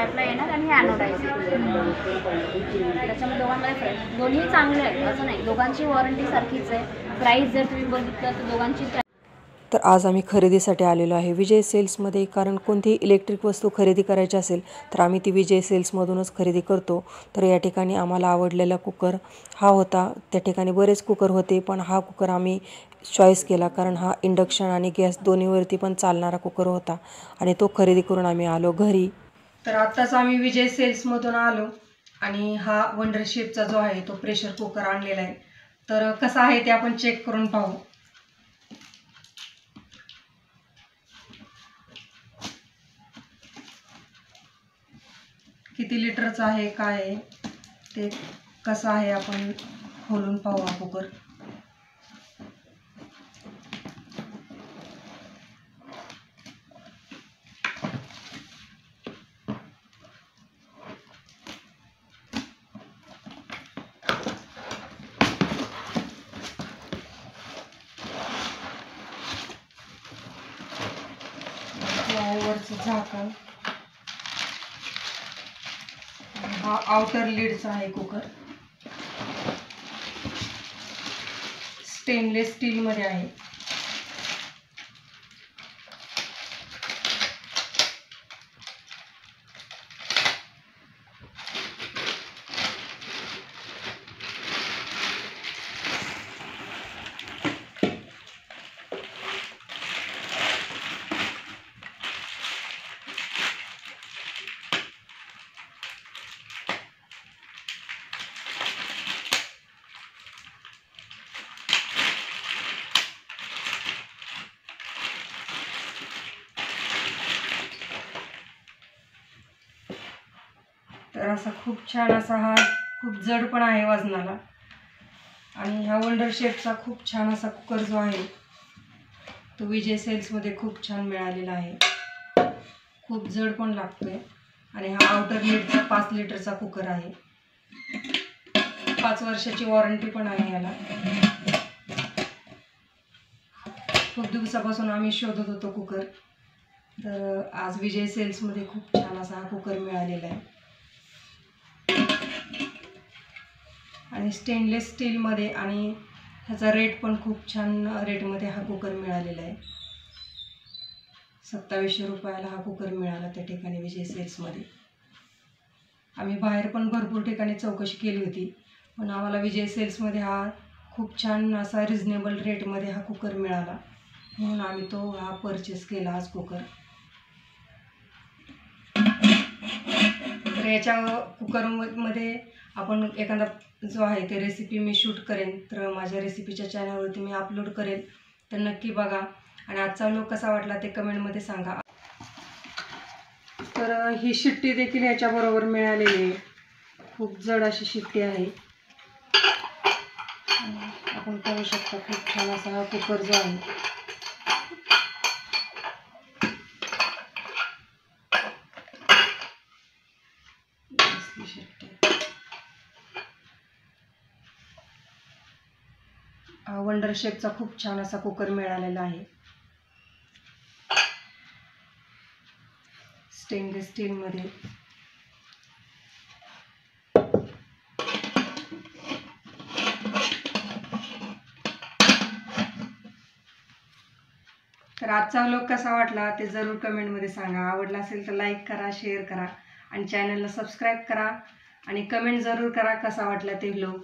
Apply येणार आणि हे ॲनोडाईज. त्याच्यामध्ये दोघांमध्ये फरक, दोन्ही चांगले आहेत असं नाही, दोघांची वॉरंटी सारखीच आहे. प्राईस जर तुम्ही बघितलं तर दोघांची तर आज आम्ही खरेदीसाठी आलेलो आहे विजय सेल्समध्ये. कारण कोणतीही इलेक्ट्रिक वस्तू खरेदी करायची असेल तर आम्ही ती विजय सेल्समधूनच खरेदी करतो. तर या ठिकाणी आम्हाला आवडलेला कुकर हा होता. त्या ठिकाणी बरेच कुकर होते पण हा कुकर आम्ही चॉईस केला कारण हा इंडक्शन आणि गॅस दोन्हीवरती पण चालणारा कुकर होता आणि तो खरेदी करून आम्ही आलो घरी. तर आत्ताच आम्ही विजय सेल्समधून आलो आणि हा वंडर शेपचा जो आहे तो प्रेशर कुकर आणलेला आहे. तर कसा आहे ते आपण चेक करून पाहू. किती लिटरचा आहे काय आहे ते कसं आहे आपण खोलून पाहू हा कुकर. वरचं झाकण, हा आउटर लीडचा आहे कुकर. स्टेनलेस स्टील मध्ये आहे. तर असा खूप छान असा हा खूप जड पण आहे वजनाला. आणि हा वंडर शेपचा खूप छान असा कुकर जो आहे तो विजय सेल्समध्ये खूप छान मिळालेला आहे. खूप जड पण लागतोय आणि हा आउटर लीडचा 5 लिटरचा कुकर आहे. 5 वर्षाची वॉरंटी पण आहे याला. खूप दिवसापासून आम्ही शोधत होतो कुकर, तर आज विजय सेल्समध्ये खूप छान असा हा कुकर मिळालेला आहे. आणि स्टेनलेस स्टीलमध्ये आणि ह्याचा रेट पण खूप छान रेटमध्ये हा कुकर मिळालेला आहे. 2700 रुपयाला हा कुकर मिळाला त्या ठिकाणी विजय सेल्समध्ये. आम्ही बाहेर पण भरपूर ठिकाणी चौकशी केली होती पण आम्हाला विजय सेल्समध्ये हा खूप छान असा रिजनेबल रेटमध्ये हा कुकर मिळाला म्हणून आम्ही तो हा परचेस केला आज कुकर. तर याच्या कुकरमध्ये आपण एखादा जो आहे ते रेसिपी मी शूट करेन तर माझ्या रेसिपीच्या चॅनलवरती मी अपलोड करेन, तर नक्की बघा. आणि आजचा व्लॉग कसा वाटला ते कमेंटमध्ये सांगा. तर ही शिट्टी देखील याच्याबरोबर मिळालेली आहे. खूप जड अशी शिट्टी आहे. आपण पाहू शकता खूप छान असा हा कुकर जो आहे. वंडर शेपचा खूप छान असा कुकर मिळालेला आहे. स्टेनलेस स्टीलमध्ये. तर आजचा व्लॉग कसा वाटला ते जरूर कमेंटमध्ये सांगा. आवडला असेल तर लाईक करा, शेअर करा आणि चॅनलला सबस्क्राईब करा आणि कमेंट जरूर करा कसा वाटला ते व्लॉग.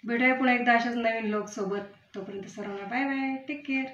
भेटूया पुन्हा एकदा अशाच नवीन व्लॉग सोबत. तोपर्यंत सर्वांना बाय बाय, टेक केअर.